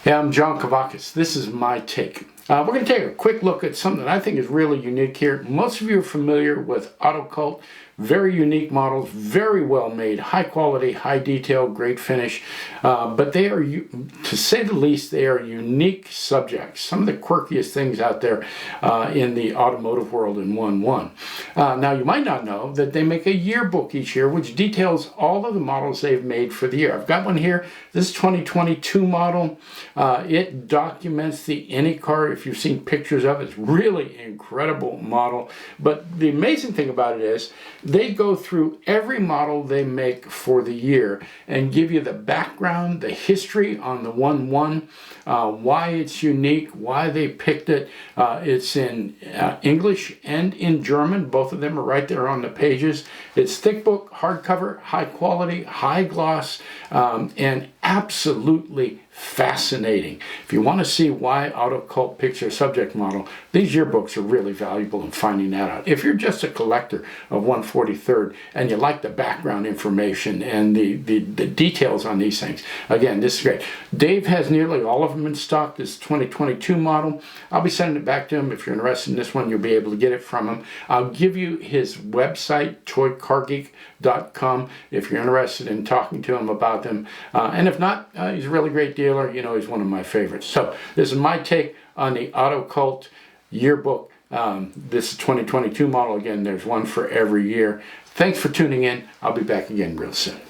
Hey, I'm John Kavakis. This is my take. We're going to take a quick look at something that I think is really unique here. Most of you are familiar with Autocult. Very unique models, very well made, high quality, high detail, great finish. But they are, to say the least, they are unique subjects. Some of the quirkiest things out there in the automotive world in 1.1. Now, you might not know that they make a yearbook each year, which details all of the models they've made for the year. I've got one here. This 2022 model. It documents the IndyCar. If you've seen pictures of it, it's really incredible model. But the amazing thing about it is they go through every model they make for the year and give you the background, the history on the 1.1, why it's unique, why they picked it. It's in English and in German. Both of them are right there on the pages. It's thick book, hardcover, high quality, high gloss, and absolutely fascinating. If you want to see why Autocult picks your subject model, these yearbooks are really valuable in finding that out. If you're just a collector of 143rd and you like the background information and the details on these things, again, this is great. Dave has nearly all of them in stock, this 2022 model. I'll be sending it back to him. If you're interested in this one, you'll be able to get it from him. I'll give you his website, toycargeek.com, if you're interested in talking to him about them. And if not, he's a really great dealer. You know, he's one of my favorites. So this is my take on the Autocult yearbook. This 2022 model. Again, there's one for every year. Thanks for tuning in. I'll be back again real soon.